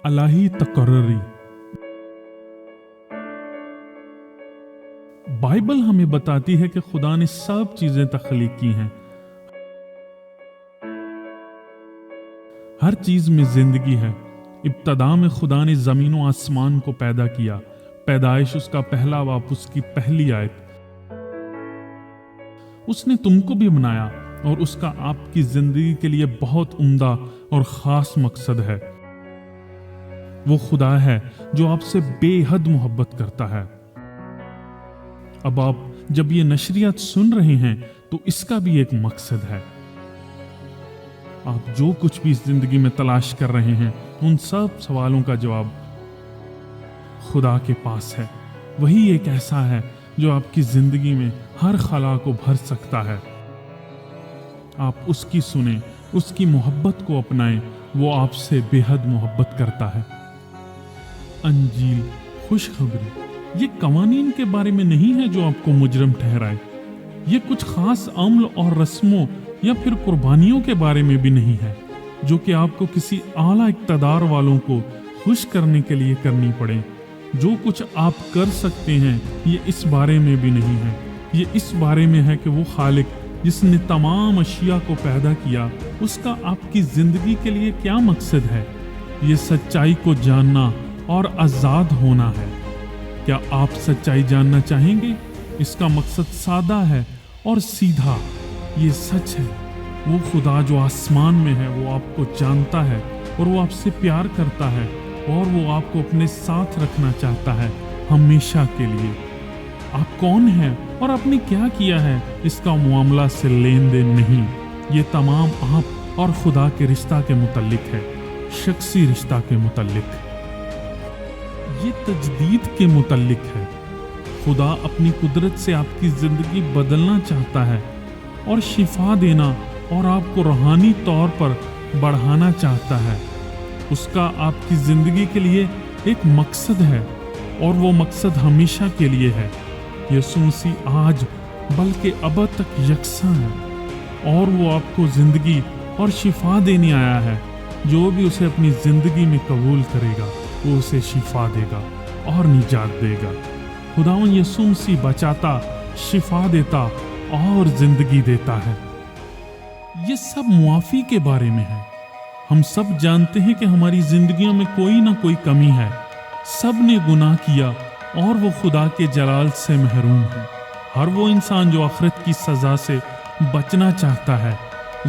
الہی تقرری۔ بائبل ہمیں بتاتی ہے کہ خدا نے سب چیزیں تخلیق کی ہیں۔ ہر چیز میں زندگی ہے۔ ابتدا میں خدا نے زمین و آسمان کو پیدا کیا۔ پیدائش اس کا پہلا باب اس کی پہلی آیت۔ اس نے تم کو بھی بنایا اور اس کا آپ کی زندگی کے لیے بہت عمدہ اور خاص مقصد ہے۔ وہ خدا ہے جو آپ سے بے حد محبت کرتا ہے۔ اب آپ جب یہ نشریات سن رہے ہیں تو اس کا بھی ایک مقصد ہے۔ آپ جو کچھ بھی زندگی میں تلاش کر رہے ہیں ان سب سوالوں کا جواب خدا کے پاس ہے۔ وہی ایک ایسا ہے جو آپ کی زندگی میں ہر خلا کو بھر سکتا ہے۔ آپ اس کی سنیں، اس کی محبت کو اپنائیں۔ وہ آپ سے بے حد محبت کرتا ہے۔ انجیل، خوشخبری، یہ قوانین کے بارے میں نہیں ہے جو آپ کو مجرم ٹھہرائے۔ یہ کچھ خاص عمل اور رسموں یا پھر قربانیوں کے بارے میں بھی نہیں ہے جو کہ آپ کو کسی اعلیٰ اقتدار والوں کو خوش کرنے کے لیے کرنی پڑے۔ جو کچھ آپ کر سکتے ہیں یہ اس بارے میں بھی نہیں ہے۔ یہ اس بارے میں ہے کہ وہ خالق جس نے تمام اشیاء کو پیدا کیا، اس کا آپ کی زندگی کے لیے کیا مقصد ہے۔ یہ سچائی کو جاننا اور آزاد ہونا ہے۔ کیا آپ سچائی جاننا چاہیں گے؟ اس کا مقصد سادہ ہے اور سیدھا۔ یہ سچ ہے، وہ خدا جو آسمان میں ہے وہ آپ کو جانتا ہے اور وہ آپ سے پیار کرتا ہے اور وہ آپ کو اپنے ساتھ رکھنا چاہتا ہے ہمیشہ کے لیے۔ آپ کون ہیں اور آپ نے کیا کیا ہے اس کا معاملہ سے لین دین نہیں۔ یہ تمام آپ اور خدا کے رشتہ کے متعلق ہے، شخصی رشتہ کے متعلق۔ یہ تجدید کے متعلق ہے۔ خدا اپنی قدرت سے آپ کی زندگی بدلنا چاہتا ہے اور شفا دینا اور آپ کو روحانی طور پر بڑھانا چاہتا ہے۔ اس کا آپ کی زندگی کے لیے ایک مقصد ہے اور وہ مقصد ہمیشہ کے لیے ہے۔ یسوع مسیح آج بلکہ ابد تک یکساں ہے اور وہ آپ کو زندگی اور شفا دینے آیا ہے۔ جو بھی اسے اپنی زندگی میں قبول کرے گا وہ اسے شفا دے گا اور نجات دے گا۔ خداوند یسوع مسیح بچاتا، شفا دیتا اور زندگی دیتا ہے۔ یہ سب معافی کے بارے میں ہے۔ ہم سب جانتے ہیں کہ ہماری زندگیوں میں کوئی نہ کوئی کمی ہے۔ سب نے گناہ کیا اور وہ خدا کے جلال سے محروم ہے۔ ہر وہ انسان جو آخرت کی سزا سے بچنا چاہتا ہے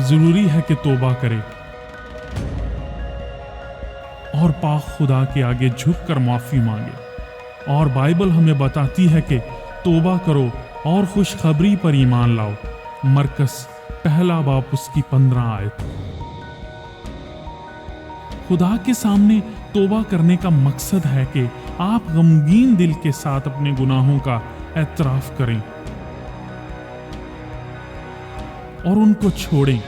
ضروری ہے کہ توبہ کرے اور پاک خدا کے آگے جھک کر معافی مانگے۔ اور بائبل ہمیں بتاتی ہے کہ توبہ کرو اور خوشخبری پر ایمان لاؤ۔ مرکز پہلا باب اس کی 15 آیت۔ خدا کے سامنے توبہ کرنے کا مقصد ہے کہ آپ غمگین دل کے ساتھ اپنے گناہوں کا اعتراف کریں اور ان کو چھوڑیں،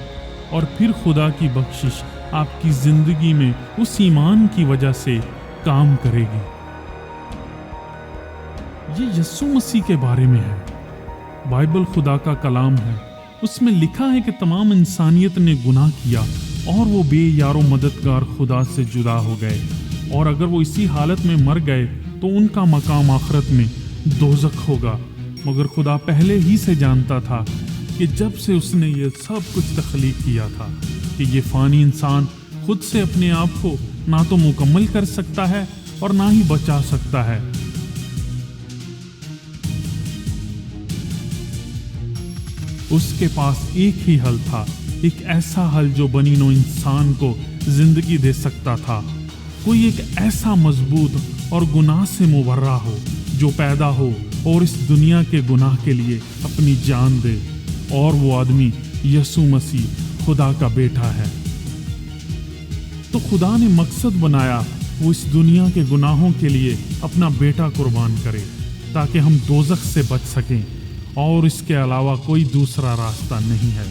اور پھر خدا کی بخشش آپ کی زندگی میں اس ایمان کی وجہ سے کام کرے گی۔ یہ یسوع مسیح کے بارے میں ہے۔ بائبل خدا کا کلام ہے۔ اس میں لکھا ہے کہ تمام انسانیت نے گناہ کیا اور وہ بے یار و مددگار خدا سے جدا ہو گئے، اور اگر وہ اسی حالت میں مر گئے تو ان کا مقام آخرت میں دوزخ ہوگا۔ مگر خدا پہلے ہی سے جانتا تھا کہ جب سے اس نے یہ سب کچھ تخلیق کیا تھا کہ یہ فانی انسان خود سے اپنے آپ کو نہ تو مکمل کر سکتا ہے اور نہ ہی بچا سکتا ہے۔ اس کے پاس ایک ہی حل تھا، ایک ایسا حل جو بنی نوع انسان کو زندگی دے سکتا تھا۔ کوئی ایک ایسا مضبوط اور گناہ سے مبرہ ہو جو پیدا ہو اور اس دنیا کے گناہ کے لیے اپنی جان دے، اور وہ آدمی یسوع مسیح خدا کا بیٹا ہے۔ تو خدا نے مقصد بنایا وہ اس دنیا کے گناہوں کے لیے اپنا بیٹا قربان کرے تاکہ ہم دوزخ سے بچ سکیں، اور اس کے علاوہ کوئی دوسرا راستہ نہیں ہے۔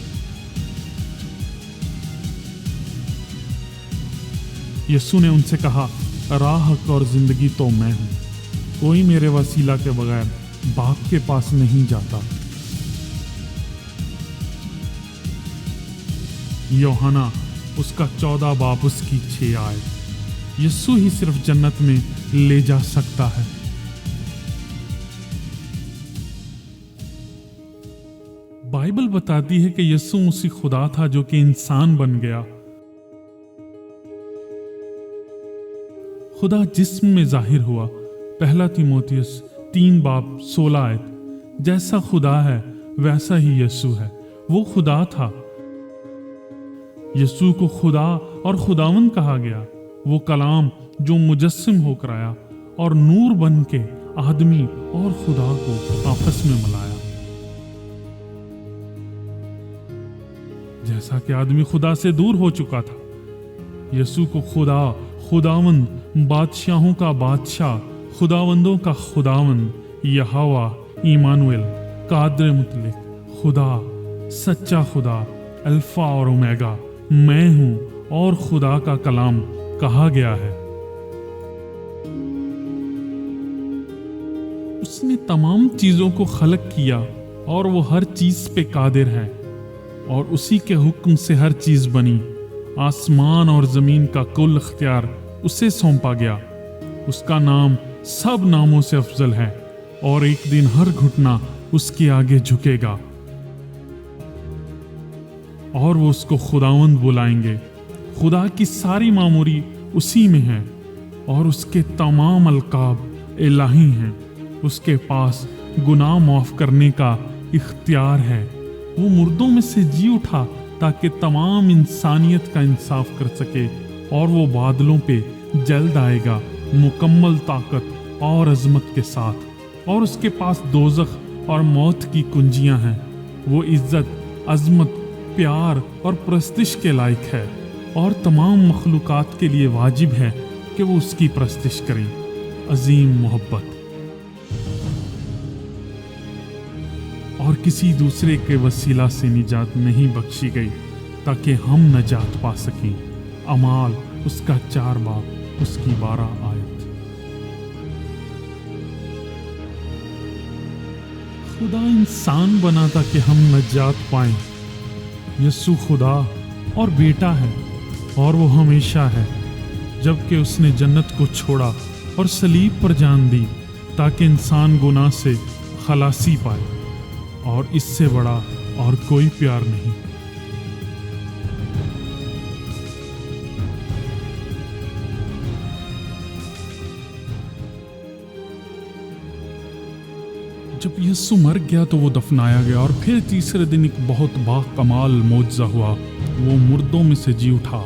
یسوع نے ان سے کہا، راہ، حق اور زندگی تو میں ہوں، کوئی میرے وسیلہ کے بغیر باپ کے پاس نہیں جاتا۔ یوحنا اس کا 14 باب اس کی 6 آیت۔ यीशु ही सिर्फ जन्नत में ले जा सकता है। बाइबल बताती है कि यीशु मसीह खुदा था जो कि इंसान बन गया। खुदा जिस्म में जाहिर हुआ। पहला तीमुथियुस 3:16। जैसा खुदा है वैसा ही यीशु है। वो खुदा था। यीशु को खुदा और खुदावंद कहा गया। वो कलाम जो मुजस्सिम होकर आया और नूर बन के आदमी और खुदा को आपस में मिलाया। जैसा कि आदमी खुदा से दूर हो चुका था, यीशु को खुदा, खुदावंद, बादशाहों का बादशाह, खुदावंदों का खुदावंद, यहोवा, इमानुएल, कादर मुतलिक, खुदा, सच्चा खुदा, अल्फा और ओमेगा, मैं हूं और खुदा का कलाम कहा गया है। उसने तमाम चीजों को खलक किया और वो हर चीज पे कादिर है और उसी के हुक्म से हर चीज बनी। आसमान और जमीन का कुल इख्तियार उसे सौंपा गया। उसका नाम सब नामों से अफजल है और एक दिन हर घुटना उसके आगे झुकेगा और वो उसको खुदावंद बुलाएंगे। खुदा की सारी मामूरी उसी में है और उसके तमाम अलकाब इलाही हैं। उसके पास गुनाह माफ करने का इख्तियार है। वो मुर्दों में से जी उठा ताकि तमाम इंसानियत का इंसाफ कर सके और वो बादलों पे जल्द आएगा मुकम्मल ताकत और अजमत के साथ। और उसके पास दोज़ख और मौत की कुंजियां हैं। वो इज्जत, अजमत, प्यार और प्रस्तिश के लायक है और तमाम मखलूकात के लिए वाजिब है कि वो उसकी प्रस्तिश करें। अजीम मोहब्बत और किसी दूसरे के वसीला से निजात नहीं बख्शी गई ताकि हम नजात पा सकें। अमाल उसका 4 बाब उसकी 12 आयत। खुदा इंसान बना ताकि हम नजात पाएं। यीशु खुदा और बेटा है और वो हमेशा है, जबकि उसने जन्नत को छोड़ा और सलीब पर जान दी ताकि इंसान गुनाह से खलासी पाए और इससे बड़ा और कोई प्यार नहीं। जब यीशु मर गया तो वो दफनाया गया और फिर तीसरे दिन एक बहुत बाकमाल मौजज़ा हुआ। वो मुर्दों में से जी उठा।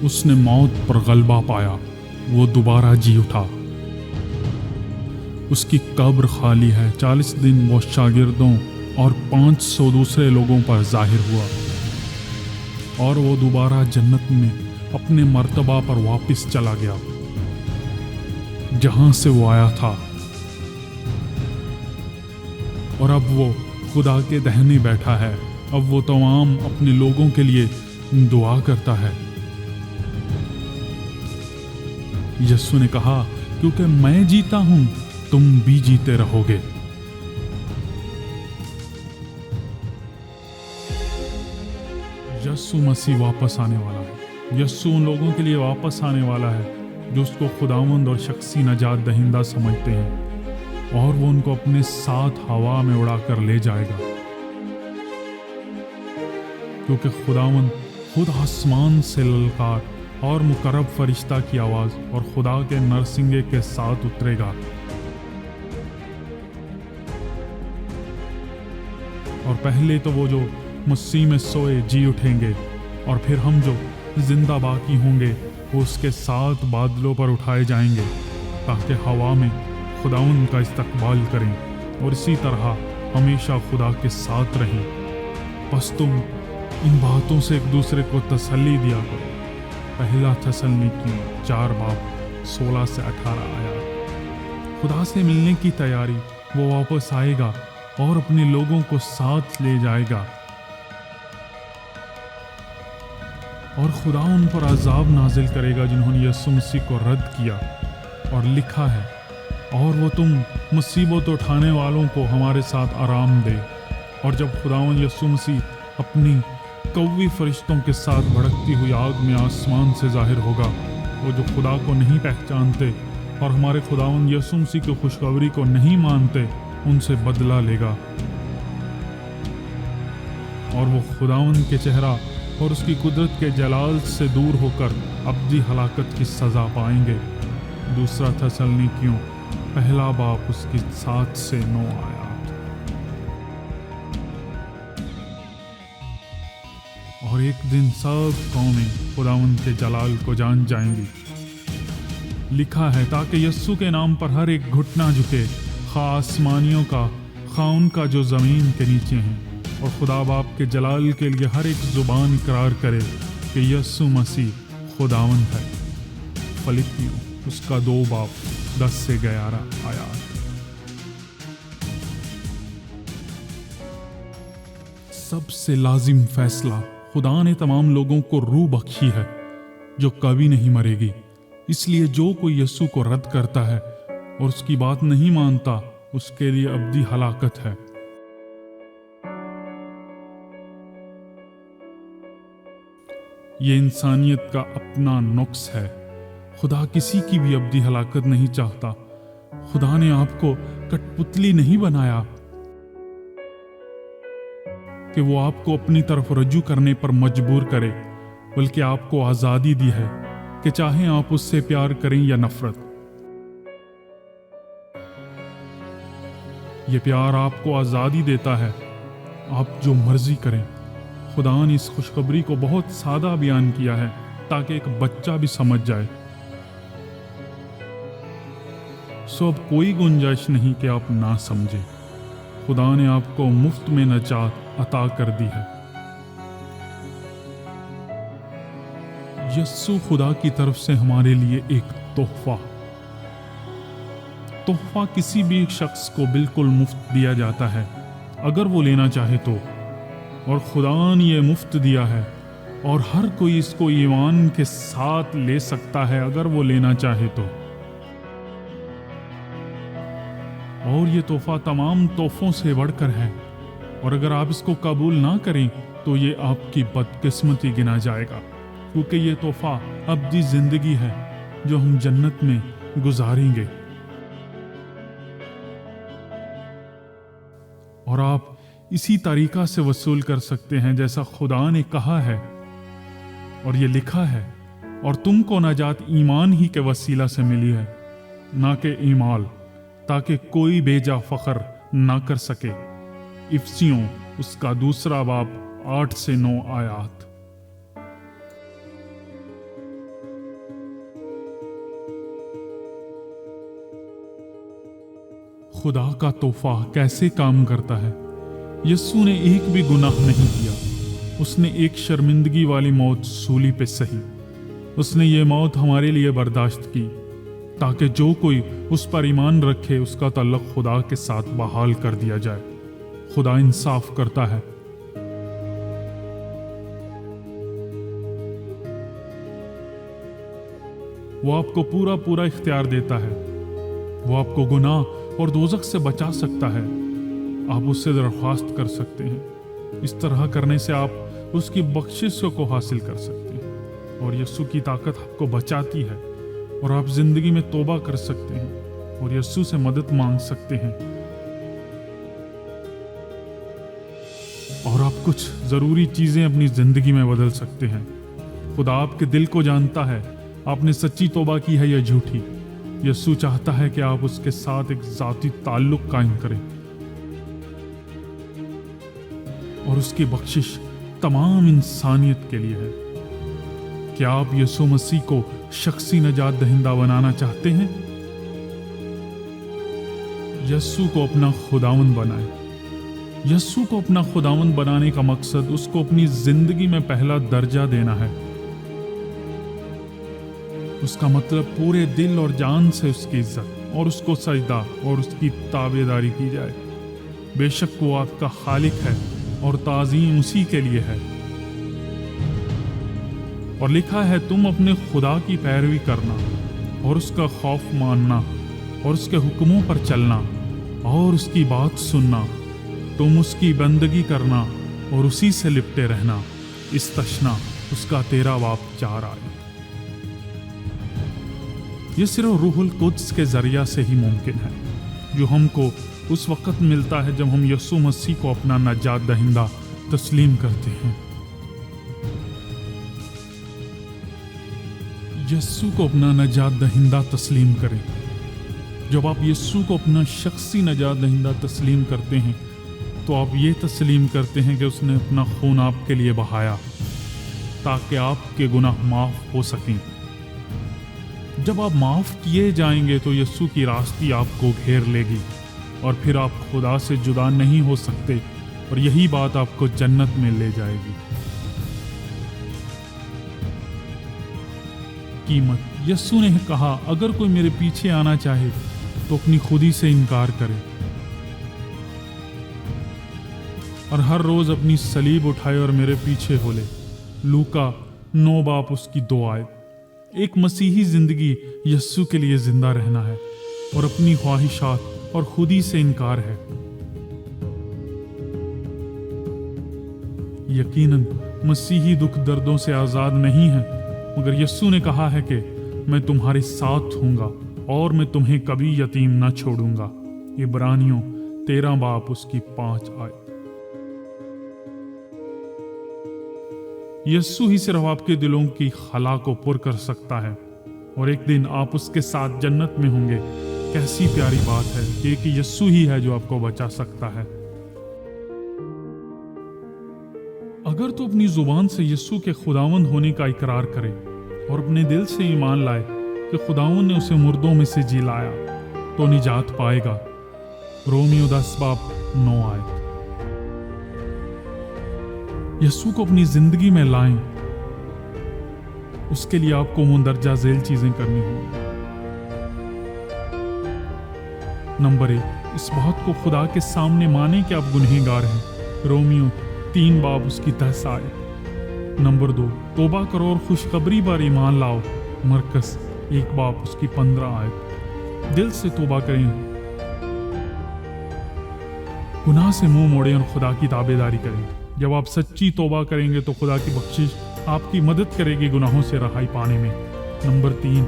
उसने मौत पर गलबा पाया। वो दोबारा जी उठा। उसकी कब्र खाली है। 40 दिन वो शागिर्दों और 500 दूसरे लोगों पर जाहिर हुआ और वो दोबारा जन्नत में अपने मर्तबा पर वापस चला गया जहां से वो आया था। और अब वो खुदा के दहने बैठा है। अब वो तमाम अपने लोगों के लिए दुआ करता है। यीशु ने कहा, क्योंकि मैं जीता हूं तुम भी जीते रहोगे। यीशु मसीह वापस आने वाला है। यीशु उन लोगों के लिए वापस आने वाला है जो उसको खुदावंद और शख्सी नजात दहिंदा समझते हैं और वो उनको अपने साथ हवा में उड़ाकर ले जाएगा। क्योंकि खुदावंद खुद आसमान से ललकार और मुकर्रब फरिश्ता की आवाज और खुदा के नरसिंगे के साथ उतरेगा और पहले तो वो जो मसीह में सोए जी उठेंगे और फिर हम जो जिंदा बाकी होंगे वो उसके साथ बादलों पर उठाए जाएंगे ताकि हवा में खुदाउन का इस्तकबाल करें और इसी तरह हमेशा खुदा के साथ रहें। बस तुम इन बातों से एक दूसरे को तसल्ली दिया करो। पहला थस्सलुनीकी 4 बाब 16 से 18 आया। खुदा से मिलने की तैयारी। वो वापस आएगा और अपने लोगों को साथ ले जाएगा और खुदा उन पर अजाब नाजिल करेगा जिन्होंने यीशु मसीह को रद्द किया। और लिखा है, और वो तुम मुसीबत उठाने वालों को हमारे साथ आराम दे। और जब खुदावंद यीशु मसीह अपनी कौवी फरिश्तों के साथ भड़कती हुई आग में आसमान से जाहिर होगा वो जो खुदा को नहीं पहचानते और हमारे खुदावंद यीशु मसीह की खुशखबरी को नहीं मानते, उनसे बदला लेगा और वो खुदावंद के चेहरा और उसकी कुदरत के जलाल से दूर होकर अब्दी हलाकत की सजा पाएंगे। दूसरा थस्सलुनीकियों पहला बाब उसकी 7 से 9 आयत। और एक दिन सब कौमें खुदावंद के जलाल को जान जाएंगी। लिखा है, ताकि यस्सु के नाम पर हर एक घुटना झुके, खा आसमानियों का, खा उनका जो ज़मीन के नीचे हैं, और खुदा बाप के जलाल के लिए हर एक ज़ुबान इकरार करे कि यस्सु मसीह खुदावंद है। फिलिप्पियों उसका 2 बाब 10 से 11 आयत। सबसे लाजिम फैसला खुदा ने तमाम लोगों को रूह बख्शी है जो कभी नहीं मरेगी। इसलिए जो कोई यीशु को रद्द करता है और उसकी बात नहीं मानता, उसके लिए अब्दी हलाकत है। ये इंसानियत का अपना नुक्स है। खुदा किसी की भी अब्दी हलाकत नहीं चाहता। खुदा ने आपको कठपुतली नहीं बनाया कि वो आपको अपनी तरफ रजू करने पर मजबूर करे, बल्कि आपको आजादी दी है कि चाहे आप उससे प्यार करें या नफरत। ये प्यार आपको आजादी देता है, आप जो मर्जी करें। खुदा ने इस खुशखबरी को बहुत सादा बयान किया है ताकि एक बच्चा भी समझ जाए। सो अब कोई गुंजाइश नहीं कि आप ना समझें। खुदा ने आपको मुफ्त में नजात अता कर दी है। यस्सु खुदा की तरफ से हमारे लिए एक तोहफा किसी भी शख्स को बिल्कुल मुफ्त दिया जाता है अगर वो लेना चाहे तो, और खुदा ने ये मुफ्त दिया है और हर कोई इसको ईमान के साथ ले सकता है अगर वो लेना चाहे तो। और ये तोहफा तमाम तोहफों से बढ़कर है, और अगर आप इसको कबूल ना करें तो ये आपकी बदकिस्मती गिना जाएगा, क्योंकि ये तोहफा अब्दी जिंदगी है जो हम जन्नत में गुजारेंगे। और आप इसी तरीका से वसूल कर सकते हैं जैसा खुदा ने कहा है, और ये लिखा है, और तुमको नजात ईमान ही के वसीला से मिली है, ना कि ईमाल, ताकि कोई बेजा फख्र ना कर सके। इफसियों उसका 2 बाब 8 से 9 आयत। खुदा का तोहफा कैसे काम करता है? यस्सु ने एक भी गुनाह नहीं किया। उसने एक शर्मिंदगी वाली मौत सूली पे सही। उसने ये मौत हमारे लिए बर्दाश्त की ताकि जो कोई उस पर ईमान रखे उसका ताल्लुक खुदा के साथ बहाल कर दिया जाए। खुदा इंसाफ करता है। वो आपको पूरा इख्तियार देता है। वो आपको गुनाह और दोज़ख से बचा सकता है। आप उससे दरख्वास्त कर सकते हैं। इस तरह करने से आप उसकी बख्शिश को हासिल कर सकते हैं, और यस्सु की ताकत आपको बचाती है, और आप जिंदगी में तौबा कर सकते हैं और यस्सु से मदद मांग सकते हैं। और आप कुछ ज़रूरी चीज़ें अपनी ज़िंदगी में बदल सकते हैं। खुदा आपके दिल को जानता है, आपने सच्ची तौबा की है या झूठी। यस्सु चाहता है कि आप उसके साथ एक ज़ाती ताल्लुक कायम करें, और उसकी बख्शिश तमाम इंसानियत के लिए है। क्या आप यीशु मसीह को शख्सी नजात दहिंदा बनाना चाहते हैं? यस्सु को अपना खुदावंद बनाएं। यस्सु को अपना खुदावंद बनाने का मकसद उसको अपनी जिंदगी में पहला दर्जा देना है। उसका मतलब पूरे दिल और जान से उसकी इज्जत और उसको सजदा और उसकी ताबेदारी की जाए। बेशक वो आपका खालिक है और ताज़ीम उसी के लिए है। और लिखा है, तुम अपने खुदा की पैरवी करना और उसका खौफ मानना और उसके हुक्मों पर चलना और उसकी बात सुनना। तुम उसकी बंदगी करना और उसी से लिपटे रहना। इस्तशना उसका 13 बाब 4 आयत। ये सिर्फ रूहुल कुद्स के जरिया से ही मुमकिन है, जो हमको उस वक्त मिलता है जब हम यीशु मसीह को अपना नजात दहिंदा तस्लीम करते हैं। यीशु को अपना नजात दहिंदा तस्लीम करें। जब आप यीशु को अपना शख्सी नजात दहिंदा तस्लीम करते हैं तो आप ये तस्लीम करते हैं कि उसने अपना खून आपके लिए बहाया ताकि आपके गुनाह माफ हो सकें। जब आप माफ किए जाएंगे तो यीशु की रास्ती आपको घेर लेगी और फिर आप खुदा से जुदा नहीं हो सकते, और यही बात आपको जन्नत में ले जाएगी। कीमत, यीशु ने कहा, अगर कोई मेरे पीछे आना चाहे तो अपनी खुदी से इनकार करे और हर रोज अपनी सलीब उठाए और मेरे पीछे हो ले। लूका 9 बाप उसकी 2 आयत। एक मसीही जिंदगी यीशु के लिए जिंदा रहना है और अपनी ख्वाहिशात और खुदी से इनकार है। यकीनन मसीही दुख दर्दों से आजाद नहीं है, मगर यीशु ने कहा है कि मैं तुम्हारे साथ हूंगा और मैं तुम्हें कभी यतीम न छोड़ूंगा। इब्रानियों 13 बाप उसकी 5 आयत। यीशु ही सिर्फ आपके दिलों की खला को पुर कर सकता है और एक दिन आप उसके साथ जन्नत में होंगे। कैसी प्यारी बात है कि यीशु ही है जो आपको बचा सकता है। अगर तो अपनी जुबान से यीशु के खुदावंद होने का इकरार करे और अपने दिल से ईमान लाए कि खुदावंद ने उसे मुर्दों में से जी लाया तो निजात पाएगा। रोमियो 10 बाप 9 आयत। यीशु को अपनी जिंदगी में लाएं, उसके लिए आपको मुंदरजा झेल चीजें करनी होंगी। नंबर 1, इस बात को खुदा के सामने माने कि आप गुनहगार हैं। रोमियो 3 बाब उसकी 10 आयत। नंबर 2, तौबा करो और खुशखबरी पर ईमान लाओ। मरकस 1 बाब उसकी 15 आयत। दिल से तौबा करें, गुनाह से मुंह मोड़ें और खुदा की ताबेदारी करें। जब आप सच्ची तौबा करेंगे तो खुदा की बख्शिश आपकी मदद करेगी गुनाहों से रहाई पाने में। नंबर 3,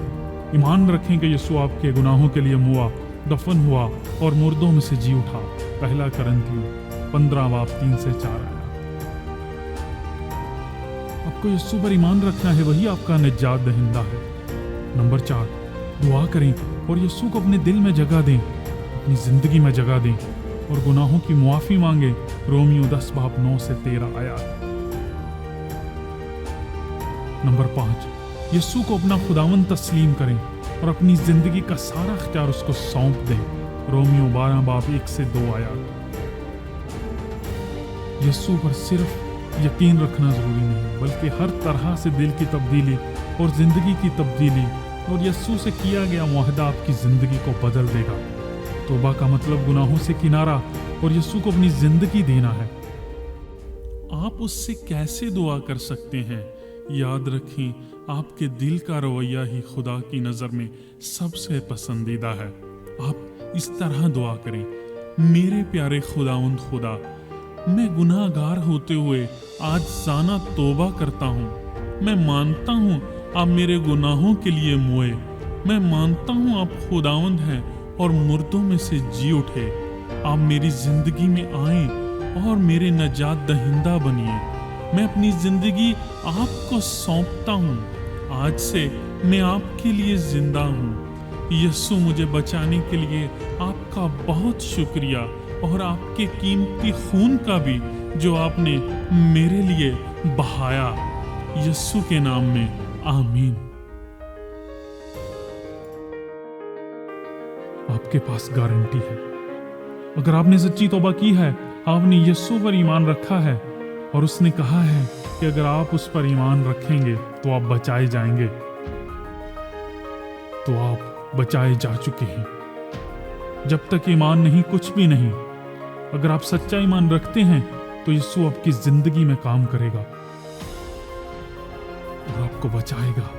ईमान रखें कि यीशु आपके गुनाहों के लिए मुआ, दफन हुआ और मुर्दों में से जी उठा। पहला करंथियों 15 बाब 3 से 4 आया। आपको यीशु पर ईमान रखना है, वही आपका निजात दहिंदा है। नंबर 4, दुआ करें और यीशु को अपने दिल में जगह दें, अपनी जिंदगी में जगह दें और गुनाहों की मुआफी मांगे। रोमियो 10 बाब 9 से 13 आया। नंबर 5, यीशु को अपना खुदावंद तस्लीम करें और अपनी जिंदगी का सारा इख्तियार उसको सौंप दें। रोमियो 12 बाब 1 से 2 आया। यीशु पर सिर्फ यकीन रखना जरूरी नहीं, बल्कि हर तरह से दिल की तब्दीली और जिंदगी की तब्दीली और यीशु से किया गया मुआहदा आपकी जिंदगी को बदल देगा। तौबा का मतलब गुनाहों से किनारा और यीशु को अपनी जिंदगी देना है। आप उससे कैसे दुआ कर सकते हैं? याद रखें, आपके दिल का रवैया ही खुदा की नज़र में सबसे पसंदीदा है। आप इस तरह दुआ करें, मेरे प्यारे खुदावंद खुदा, मैं गुनाहगार होते हुए आज जाना तौबा करता हूँ। मैं मानता हूँ आप मेरे गुनाहों के लिए मोए। मैं मानता हूँ आप खुदावंद हैं और मुर्दों में से जी उठे। आप मेरी जिंदगी में आए और मेरे नजात दहिंदा बनिए। मैं अपनी जिंदगी आपको सौंपता हूँ। आज से मैं आपके लिए जिंदा हूँ। यीशु, मुझे बचाने के लिए आपका बहुत शुक्रिया और आपके कीमती खून का भी जो आपने मेरे लिए बहाया। यीशु के नाम में आमीन। आपके पास गारंटी है। अगर आपने सच्ची तौबा की है, आपने यीशु पर ईमान रखा है और उसने कहा है कि अगर आप उस पर ईमान रखेंगे तो आप बचाए जाएंगे, तो आप बचाए जा चुके हैं। जब तक ईमान नहीं, कुछ भी नहीं। अगर आप सच्चा ईमान रखते हैं तो यीशु आपकी जिंदगी में काम करेगा और आपको बचाएगा।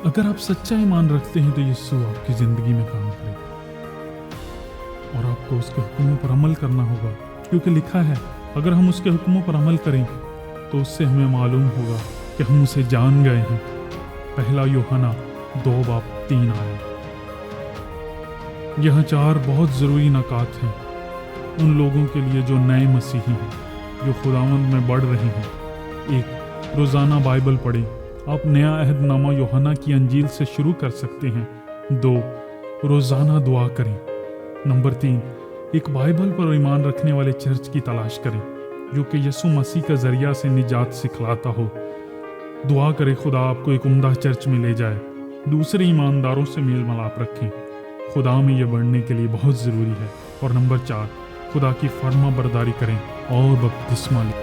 अगर आप सच्चा ईमान रखते हैं तो यीशु आपकी जिंदगी में काम करेगा और आपको उसके हुक्मों पर अमल करना होगा, क्योंकि लिखा है अगर हम उसके हुक्मों पर अमल करें तो उससे हमें मालूम होगा कि हम उसे जान गए हैं। पहला यूहन्ना 2 बाब 3 आया। یہاں 4 بہت ضروری نکات ہیں ان لوگوں کے لیے جو نئے مسیحی ہیں، جو خداوند میں بڑھ رہے ہیں۔ 1، روزانہ بائبل پڑھیں۔ آپ نیا عہد نامہ یوحنا کی انجیل سے شروع کر سکتے ہیں۔ 2، روزانہ دعا کریں۔ نمبر 3، ایک بائبل پر ایمان رکھنے والے چرچ کی تلاش کریں جو کہ یسوع مسیح کا ذریعہ سے نجات سکھلاتا ہو۔ دعا کریں خدا آپ کو ایک عمدہ چرچ میں لے جائے۔ دوسرے ایمانداروں سے میل ملاپ رکھیں، خدا میں یہ بڑھنے کے لیے بہت ضروری ہے۔ اور نمبر 4، خدا کی فرما برداری کریں اور بپتسمہ لیں۔